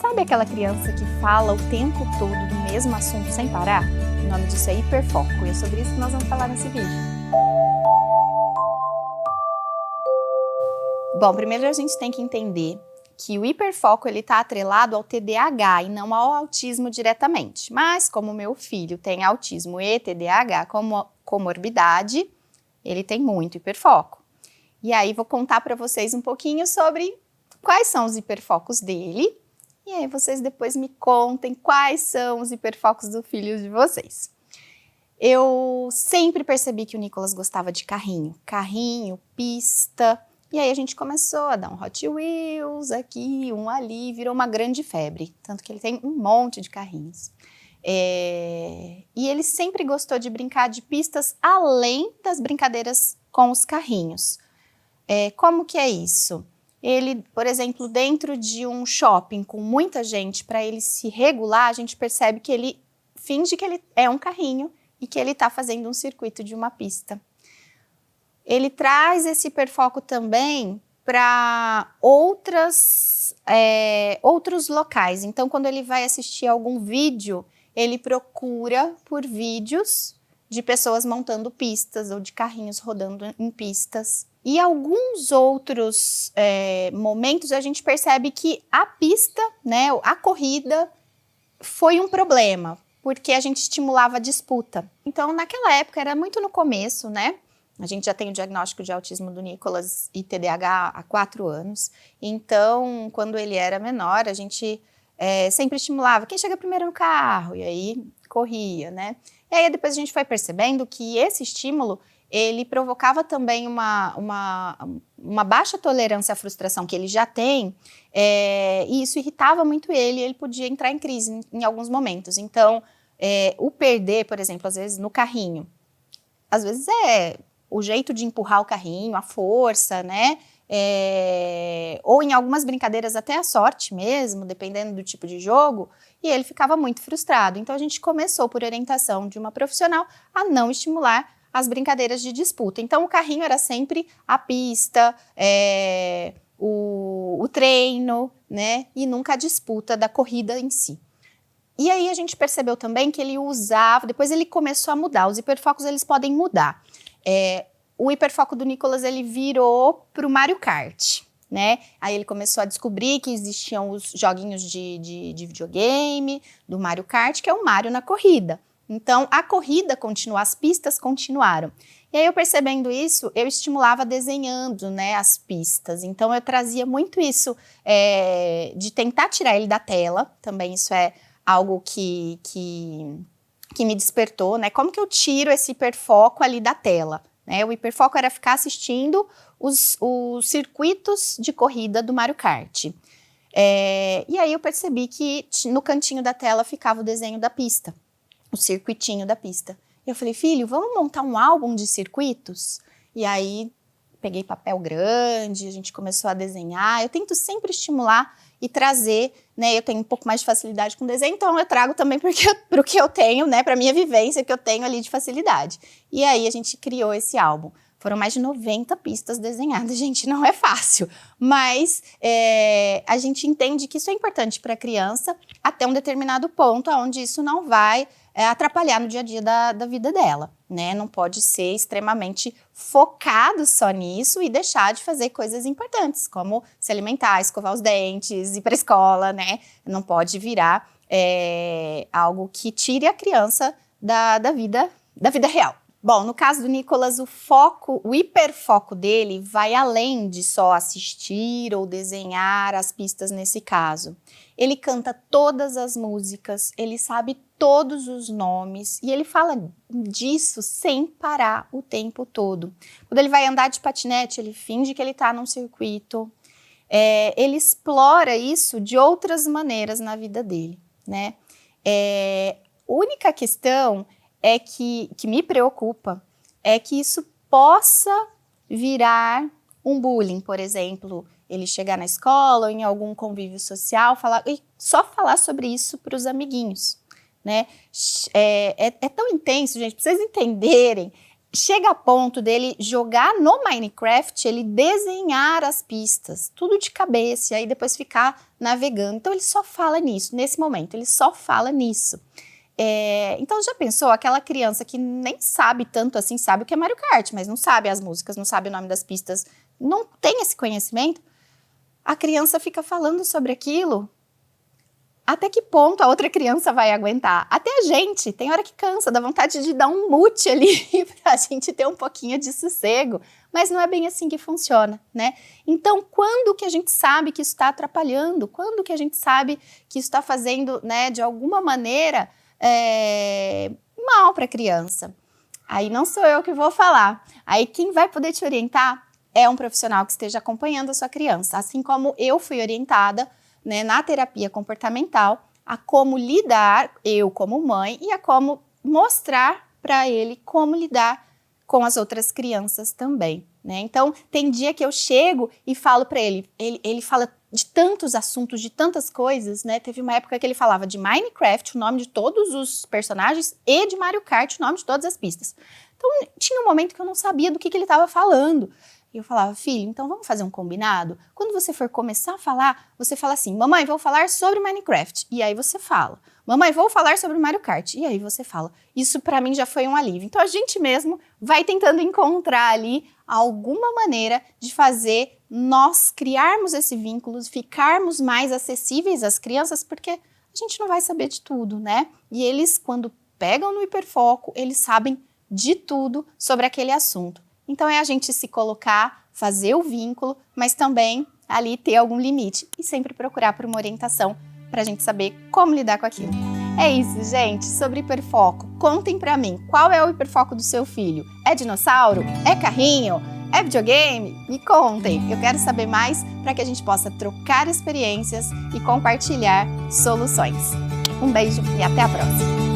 Sabe aquela criança que fala o tempo todo do mesmo assunto sem parar? O nome disso é hiperfoco e é sobre isso que nós vamos falar nesse vídeo. Bom, primeiro a gente tem que entender que o hiperfoco está atrelado ao TDAH e não ao autismo diretamente. Mas como meu filho tem autismo e TDAH como comorbidade, ele tem muito hiperfoco. E aí vou contar para vocês um pouquinho sobre quais são os hiperfocos dele. E aí vocês depois me contem quais são os hiperfocos do filho de vocês. Eu sempre percebi que o Nicolas gostava de carrinho, pista. E aí a gente começou a dar um Hot Wheels aqui, um ali, virou uma grande febre. Tanto que ele tem um monte de carrinhos. E ele sempre gostou de brincar de pistas além das brincadeiras com os carrinhos. Como que é isso? Ele, por exemplo, dentro de um shopping com muita gente, para ele se regular, a gente percebe que ele finge que ele é um carrinho e que ele está fazendo um circuito de uma pista. Ele traz esse hiperfoco também para outros locais. Então, quando ele vai assistir algum vídeo, ele procura por vídeos de pessoas montando pistas ou de carrinhos rodando em pistas. E alguns outros momentos a gente percebe que a pista, né, a corrida, foi um problema, porque a gente estimulava a disputa. Então, naquela época, era muito no começo, né? A gente já tem o diagnóstico de autismo do Nicolas e TDAH há 4 anos. Então, quando ele era menor, a gente sempre estimulava quem chega primeiro no carro, e aí corria, né? E aí depois a gente foi percebendo que esse estímulo ele provocava também uma baixa tolerância à frustração que ele já tem, e isso irritava muito ele podia entrar em crise em alguns momentos. Então, o perder, por exemplo, às vezes no carrinho, às vezes é o jeito de empurrar o carrinho, a força, né? Ou em algumas brincadeiras até a sorte mesmo, dependendo do tipo de jogo, e ele ficava muito frustrado. Então, a gente começou, por orientação de uma profissional, a não estimular as brincadeiras de disputa. Então, o carrinho era sempre a pista, o treino, né? E nunca a disputa da corrida em si. E aí a gente percebeu também que ele usava, depois ele começou a mudar, os hiperfocos eles podem mudar. O hiperfoco do Nicolas ele virou para o Mario Kart, né? Aí ele começou a descobrir que existiam os joguinhos de videogame, do Mario Kart, que é o Mario na corrida. Então, a corrida continuou, as pistas continuaram. E aí, eu percebendo isso, eu estimulava desenhando, né, as pistas. Então, eu trazia muito isso de tentar tirar ele da tela. Também isso é algo que me despertou, né? Como que eu tiro esse hiperfoco ali da tela? Né? O hiperfoco era ficar assistindo os circuitos de corrida do Mario Kart. E aí, eu percebi que no cantinho da tela ficava o desenho da pista. O circuitinho da pista. Eu falei, filho, vamos montar um álbum de circuitos? E aí, peguei papel grande, a gente começou a desenhar. Eu tento sempre estimular e trazer, né? Eu tenho um pouco mais de facilidade com desenho, então eu trago também para o que eu tenho, né? Para a minha vivência que eu tenho ali de facilidade. E aí, a gente criou esse álbum. Foram mais de 90 pistas desenhadas, gente, não é fácil. Mas a gente entende que isso é importante para a criança até um determinado ponto, onde isso não vai atrapalhar no dia a dia da vida dela, né? Não pode ser extremamente focado só nisso e deixar de fazer coisas importantes, como se alimentar, escovar os dentes, ir para a escola, né? Não pode virar algo que tire a criança da vida real. Bom, no caso do Nicolas, o hiperfoco dele vai além de só assistir ou desenhar as pistas nesse caso. Ele canta todas as músicas, ele sabe todos os nomes e ele fala disso sem parar o tempo todo. Quando ele vai andar de patinete, ele finge que ele está num circuito. Ele explora isso de outras maneiras na vida dele, né? A única questão que me preocupa é que isso possa virar um bullying, por exemplo, ele chegar na escola ou em algum convívio social e só falar sobre isso para os amiguinhos, né? É tão intenso, gente, pra vocês entenderem, chega a ponto dele jogar no Minecraft, ele desenhar as pistas, tudo de cabeça, e aí depois ficar navegando. Então ele só fala nisso, nesse momento, ele só fala nisso. Então já pensou, aquela criança que nem sabe tanto assim, sabe o que é Mario Kart, mas não sabe as músicas, não sabe o nome das pistas, não tem esse conhecimento, a criança fica falando sobre aquilo. Até que ponto a outra criança vai aguentar? Até a gente, tem hora que cansa, dá vontade de dar um mute ali pra gente ter um pouquinho de sossego, mas não é bem assim que funciona, né? Então, quando que a gente sabe que isso está atrapalhando? Quando que a gente sabe que isso está fazendo, né, de alguma maneira, mal para a criança? Aí não sou eu que vou falar. Aí quem vai poder te orientar é um profissional que esteja acompanhando a sua criança, assim como eu fui orientada, né, na terapia comportamental, a como lidar, eu como mãe, e a como mostrar para ele como lidar com as outras crianças também, né? Então, tem dia que eu chego e falo para ele fala de tantos assuntos, de tantas coisas, né? Teve uma época que ele falava de Minecraft, o nome de todos os personagens, e de Mario Kart, o nome de todas as pistas. Então, tinha um momento que eu não sabia do que ele estava falando. E eu falava, filho, então vamos fazer um combinado? Quando você for começar a falar, você fala assim, mamãe, vou falar sobre Minecraft. E aí você fala. Mamãe, vou falar sobre Mario Kart. E aí você fala. Isso pra mim já foi um alívio. Então a gente mesmo vai tentando encontrar ali alguma maneira de fazer nós criarmos esse vínculo, ficarmos mais acessíveis às crianças, porque a gente não vai saber de tudo, né? E eles, quando pegam no hiperfoco, eles sabem de tudo sobre aquele assunto. Então é a gente se colocar, fazer o vínculo, mas também ali ter algum limite e sempre procurar por uma orientação para a gente saber como lidar com aquilo. É isso, gente, sobre hiperfoco. Contem para mim, qual é o hiperfoco do seu filho? É dinossauro? É carrinho? É videogame? Me contem, eu quero saber mais para que a gente possa trocar experiências e compartilhar soluções. Um beijo e até a próxima!